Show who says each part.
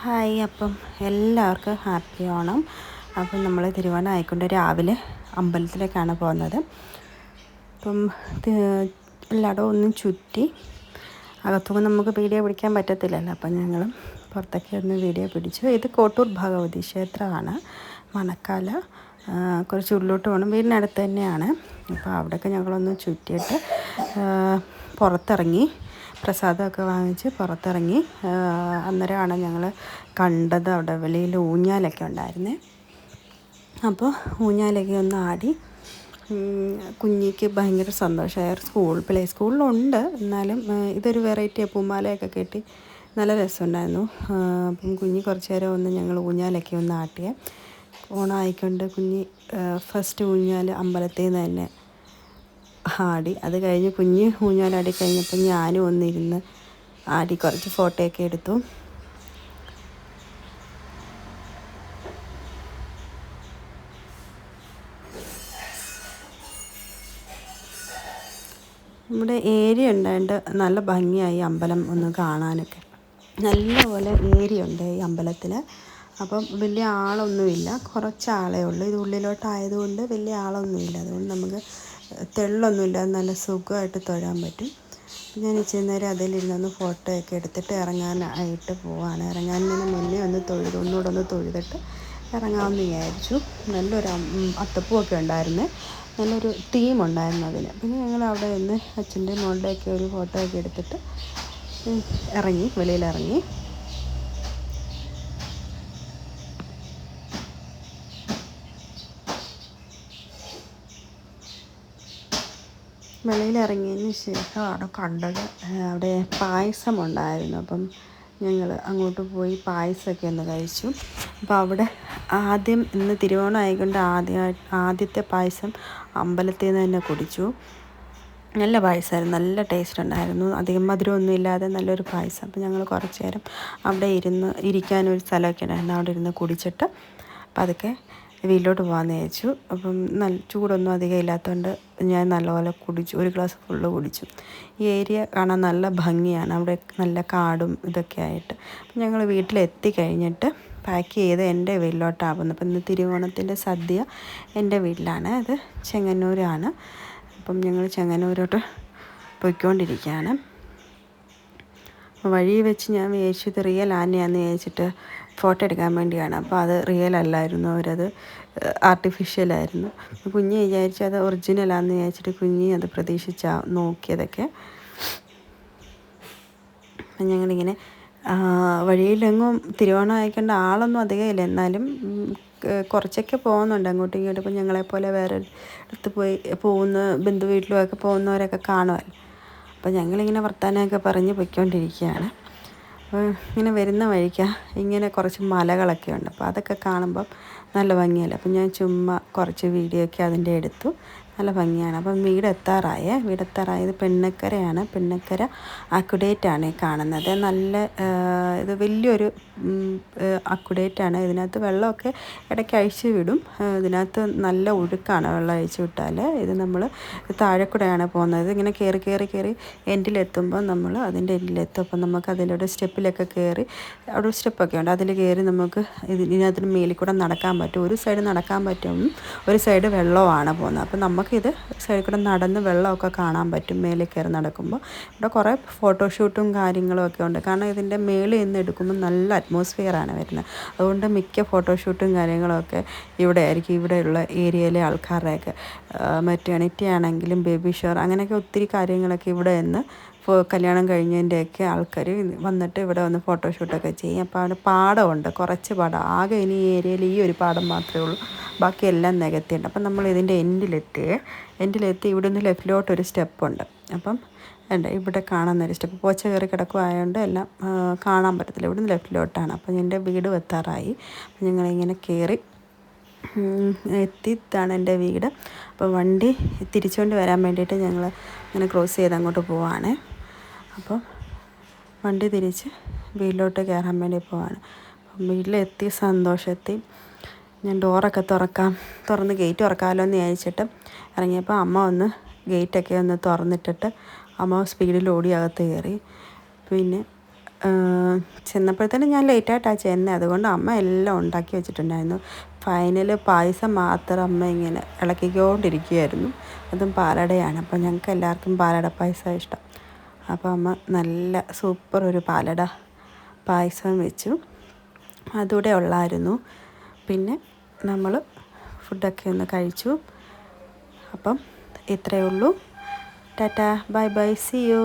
Speaker 1: Hi. അപ്പം എല്ലാവർക്കും happy Onam. അപ്പം നമ്മൾ തിരുവോണം ആയിക്കൊണ്ട് രാവിലെ അമ്പലത്തിലേക്കാണ് പോകുന്നത്. അപ്പം എല്ലായിടവും ഒന്നും ചുറ്റി അകത്തൊന്നും നമുക്ക് വീഡിയോ പിടിക്കാൻ പറ്റത്തില്ലല്ലോ. അപ്പം ഞങ്ങൾ പുറത്തൊക്കെ ഒന്ന് വീഡിയോ പിടിച്ചു. ഇത് കോട്ടൂർ ഭഗവതി ക്ഷേത്രമാണ്, മണക്കാല. കുറച്ച് ഉള്ളിലോട്ട് പോകണം, വീടിനടുത്ത് തന്നെയാണ്. അപ്പോൾ അവിടെയൊക്കെ ഞങ്ങളൊന്ന് ചുറ്റിയിട്ട് പുറത്തിറങ്ങി പ്രസാദമൊക്കെ വാങ്ങിച്ച് പുറത്തിറങ്ങി. അന്നേരമാണ് ഞങ്ങൾ കണ്ടത് അവിടെ വെളിയിൽ ഊഞ്ഞാലൊക്കെ ഉണ്ടായിരുന്നേ. അപ്പോൾ ഊഞ്ഞാലൊക്കെ ഒന്ന് ആടി. കുഞ്ഞിക്ക് ഭയങ്കര സന്തോഷമായി. പ്ലേ സ്കൂളിലുണ്ട്, എന്നാലും ഇതൊരു വെറൈറ്റി പൂമാലയൊക്കെ കെട്ടി നല്ല രസമുണ്ടായിരുന്നു. അപ്പം കുഞ്ഞി കുറച്ച് നേരം ഒന്ന് ഞങ്ങൾ ഊഞ്ഞാലൊക്കെ ഒന്ന് ആട്ടിയ. ഓണമായിക്കൊണ്ട് കുഞ്ഞി ഫസ്റ്റ് ഊഞ്ഞാൽ അമ്പലത്തിൽ നിന്ന് തന്നെ ആടി. അത് കഴിഞ്ഞ് കുഞ്ഞ് ഊഞ്ഞാലാടി കഴിഞ്ഞപ്പോൾ ഞാനും ഒന്നിരുന്ന് ആടി കുറച്ച് ഫോട്ടോയൊക്കെ എടുത്തു. നമ്മുടെ ഏരിയ ഉണ്ടായിട്ട് നല്ല ഭംഗിയായി അമ്പലം ഒന്ന് കാണാനൊക്കെ. നല്ലപോലെ ഏരിയ ഉണ്ട് ഈ അമ്പലത്തിൽ. അപ്പം വലിയ ആളൊന്നുമില്ല, കുറച്ച് ആളേ ഉള്ളൂ. ഇത് ഉള്ളിലോട്ടായതുകൊണ്ട് വലിയ ആളൊന്നുമില്ല. അതുകൊണ്ട് നമുക്ക് തെള്ളൊന്നുമില്ല, നല്ല സുഖമായിട്ട് തൊഴാൻ പറ്റും. ഞാൻ ഇച്ചിരി നേരം അതിലിരുന്നൊന്ന് ഫോട്ടോയൊക്കെ എടുത്തിട്ട് ഇറങ്ങാനായിട്ട് പോവാണ്. ഇറങ്ങാനതിന് മുന്നേ ഒന്നുകൂടെ ഒന്ന് തൊഴുതിട്ട് ഇറങ്ങാമെന്ന് വിചാരിച്ചു. നല്ലൊരു അത്തപ്പൂവൊക്കെ ഉണ്ടായിരുന്നു, നല്ലൊരു തീമുണ്ടായിരുന്നു അതിന്. പിന്നെ ഞങ്ങൾ അവിടെ നിന്ന് അച്ഛൻ്റെ മോളുടെയൊക്കെ ഒരു ഫോട്ടോയൊക്കെ എടുത്തിട്ട് വെളിയിലിറങ്ങി. വെളിയിലിറങ്ങിയതിന് ശേഷമാണ് കണ്ടത് അവിടെ പായസം ഉണ്ടായിരുന്നു. അപ്പം ഞങ്ങൾ അങ്ങോട്ട് പോയി പായസമൊക്കെ ഒന്ന് കഴിച്ചു. അപ്പോൾ അവിടെ ആദ്യം ഇന്ന് തിരുവോണം ആയിക്കൊണ്ട് ആദ്യത്തെ പായസം അമ്പലത്തിൽ നിന്ന് തന്നെ കുടിച്ചു. നല്ല പായസമായിരുന്നു, നല്ല ടേസ്റ്റ് ഉണ്ടായിരുന്നു. അധികം മധുരമൊന്നും ഇല്ലാതെ നല്ലൊരു പായസം. അപ്പം ഞങ്ങൾ കുറച്ച് നേരം അവിടെ ഇരിക്കാനൊരു സ്ഥലമൊക്കെ ഉണ്ടായിരുന്നു. അവിടെ ഇരുന്ന് കുടിച്ചിട്ട് പതുക്കെ വീട്ടിലോട്ട് പോകാമെന്ന് വിചാരിച്ചു. അപ്പം ചൂടൊന്നും അധികം ഇല്ലാത്തതുകൊണ്ട് ഞാൻ നല്ലപോലെ കുടിച്ചു, ഒരു ഗ്ലാസ് ഫുള്ള് കുടിച്ചു. ഈ ഏരിയ കാണാൻ നല്ല ഭംഗിയാണ്, അവിടെ നല്ല കാടും ഇതൊക്കെ ആയിട്ട്. അപ്പം ഞങ്ങൾ വീട്ടിലെത്തി കഴിഞ്ഞിട്ട് പാക്ക് ചെയ്ത് എൻ്റെ വീട്ടിലോട്ടാണ് പോകുന്നത്. അപ്പം ഇന്ന് തിരുവോണത്തിൻ്റെ സദ്യ എൻ്റെ വീട്ടിലാണ്, അത് ചെങ്ങന്നൂരാണ്. അപ്പം ഞങ്ങൾ ചെങ്ങന്നൂരോട്ട് പോയിക്കൊണ്ടിരിക്കുകയാണ്. വഴി വെച്ച് ഞാൻ വിചാരിച്ചു ഇത് റിയൽ ആനയാണെന്ന് വിചാരിച്ചിട്ട് ഫോട്ടോ എടുക്കാൻ വേണ്ടിയാണ്. അപ്പോൾ അത് റിയൽ അല്ലായിരുന്നു, അവരത് ആർട്ടിഫിഷ്യലായിരുന്നു. കുഞ്ഞ് വിചാരിച്ചു അത് ഒറിജിനലാണെന്ന് വിചാരിച്ചിട്ട് കുഞ്ഞ് അത് നോക്കിയതൊക്കെ. ഞങ്ങളിങ്ങനെ വഴിയിലെങ്ങും തിരുവോണം ആയിക്കൊണ്ട് ആളൊന്നും അധികം ഇല്ല, എന്നാലും കുറച്ചൊക്കെ പോകുന്നുണ്ട് അങ്ങോട്ടും ഇങ്ങോട്ടും. ഇപ്പം ഞങ്ങളെപ്പോലെ വേറെ അടുത്ത് പോകുന്ന ബന്ധു വീട്ടിലുമൊക്കെ പോകുന്നവരൊക്കെ കാണുമല്ലോ. അപ്പോൾ ഞങ്ങളിങ്ങനെ വർത്തമാനമൊക്കെ പറഞ്ഞ് പൊയ്ക്കൊണ്ടിരിക്കുകയാണ്. അപ്പോൾ ഇങ്ങനെ വരുന്ന വഴിക്ക് ഇങ്ങനെ കുറച്ച് മലകളൊക്കെ ഉണ്ട്. അപ്പോൾ അതൊക്കെ കാണുമ്പം നല്ല ഭംഗിയല്ല. അപ്പം ഞാൻ ചുമ്മാ കുറച്ച് വീഡിയോ ഒക്കെ അതിൻ്റെ എടുത്തു. നല്ല ഭംഗിയാണ്. അപ്പം വീടെത്താറായത് പെണ്ണക്കരയാണ്. പെണ്ണക്കര അക്യുഡേറ്റാണ് ഈ കാണുന്നത്. ഇത് വലിയൊരു അക്യുഡേറ്റാണ്. ഇതിനകത്ത് വെള്ളമൊക്കെ ഇടയ്ക്ക് അഴിച്ചു വിടും. ഇതിനകത്ത് നല്ല ഒഴുക്കാണ്, വെള്ളം അഴിച്ചു വിട്ടാൽ. ഇത് നമ്മൾ താഴെ കൂടെയാണ് പോകുന്നത്. ഇങ്ങനെ കയറി എൻഡിലെത്തുമ്പോൾ നമ്മൾ അതിൻ്റെ എൻഡിലെത്തും. അപ്പം നമുക്ക് അതിലൂടെ സ്റ്റെപ്പിലൊക്കെ കയറി, അവിടെ സ്റ്റെപ്പൊക്കെ ഉണ്ട്, അതിൽ കയറി നമുക്ക് ഇതിനകത്തിന് മേലിൽ കൂടെ നടക്കാൻ പറ്റും. ഒരു സൈഡ് നടക്കാൻ പറ്റും, ഒരു സൈഡ് വെള്ളമാണ് പോകുന്നത്. അപ്പം നമുക്കിത് സൈഡിൽ കൂടെ നടന്ന് വെള്ളമൊക്കെ കാണാൻ പറ്റും മേലിൽ കയറി നടക്കുമ്പോൾ. ഇവിടെ കുറേ ഫോട്ടോഷൂട്ടും കാര്യങ്ങളും ഒക്കെ ഉണ്ട്, കാരണം ഇതിൻ്റെ മേളിൽ നിന്ന് എടുക്കുമ്പോൾ നല്ല അറ്റ്മോസ്ഫിയറാണ് വരുന്നത്. അതുകൊണ്ട് മിക്ക ഫോട്ടോഷൂട്ടും കാര്യങ്ങളൊക്കെ ഇവിടെ ആയിരിക്കും, ഇവിടെയുള്ള ഏരിയയിലെ ആൾക്കാരുടെയൊക്കെ. മെറ്റേണിറ്റി ആണെങ്കിലും ബേബി ഷവർ അങ്ങനെയൊക്കെ ഒത്തിരി കാര്യങ്ങളൊക്കെ ഇവിടെ നിന്ന് കല്യാണം കഴിഞ്ഞതിൻ്റെയൊക്കെ ആൾക്കാർ വന്നിട്ട് ഇവിടെ വന്ന് ഫോട്ടോഷൂട്ടൊക്കെ ചെയ്യും. അപ്പോൾ അവിടെ പാടമുണ്ട്, കുറച്ച് പാടം. ആകെ ഇനി ഈ ഏരിയയിൽ ഈ ഒരു പാടം മാത്രമേ ഉള്ളൂ, ബാക്കിയെല്ലാം നികത്തിയുണ്ട്. അപ്പം നമ്മൾ ഇതിൻ്റെ എൻഡിലെത്തി ഇവിടെ നിന്ന് ലെഫ്റ്റിലോട്ടൊരു സ്റ്റെപ്പുണ്ട്. അപ്പം ഇവിടെ കാണുന്നൊരു സ്റ്റെപ്പ് പോച്ച കയറി കിടക്കുമായതുകൊണ്ട് എല്ലാം കാണാൻ പറ്റത്തില്ല. ഇവിടെ നിന്ന് ലെഫ്റ്റിലോട്ടാണ്. അപ്പം എൻ്റെ വീട് എത്താറായി. അപ്പം ഞങ്ങളിങ്ങനെ കയറി എത്തിയിട്ടാണ് എൻ്റെ വീട്. അപ്പോൾ വണ്ടി തിരിച്ചുകൊണ്ട് വരാൻ വേണ്ടിയിട്ട് ഞങ്ങൾ ഇങ്ങനെ ക്രോസ് ചെയ്ത് അങ്ങോട്ട് പോവാണ്. അപ്പം വണ്ടി തിരിച്ച് വീട്ടിലോട്ട് കയറാൻ വേണ്ടി പോവാണ്. അപ്പം വീട്ടിലെത്തി സന്തോഷത്തിൽ ഞാൻ ഡോറൊക്കെ തുറന്ന് ഗേറ്റ് തുറക്കാമല്ലോ എന്ന് വിചാരിച്ചിട്ട് ഇറങ്ങിയപ്പോൾ അമ്മ ഒന്ന് ഗേറ്റൊക്കെ ഒന്ന് തുറന്നിട്ടിട്ട് അമ്മ സ്പീഡിൽ ഓടി അകത്ത് കയറി. പിന്നെ ചെന്നപ്പോഴത്തേനും ഞാൻ ലേറ്റായിട്ടാണ് ചെന്നത്, അതുകൊണ്ട് അമ്മ എല്ലാം ഉണ്ടാക്കി വെച്ചിട്ടുണ്ടായിരുന്നു. ഫൈനൽ പായസം മാത്രം അമ്മ ഇങ്ങനെ ഇളക്കിക്കൊണ്ടിരിക്കുകയായിരുന്നു. അതും പാലടയാണ്. അപ്പോൾ ഞങ്ങൾക്ക് എല്ലാവർക്കും പാലട പായസമാണ് ഇഷ്ടം. അപ്പോൾ അമ്മ നല്ല സൂപ്പർ ഒരു പാലട പായസം വെച്ചു. അതുകൂടെ ഉള്ളായിരുന്നു. പിന്നെ നമ്മൾ ഫുഡൊക്കെ ഒന്ന് കഴിച്ചു. അപ്പം ഇത്രയേ ഉള്ളൂ. ടാറ്റാ, ബൈ ബൈ, സീ യു.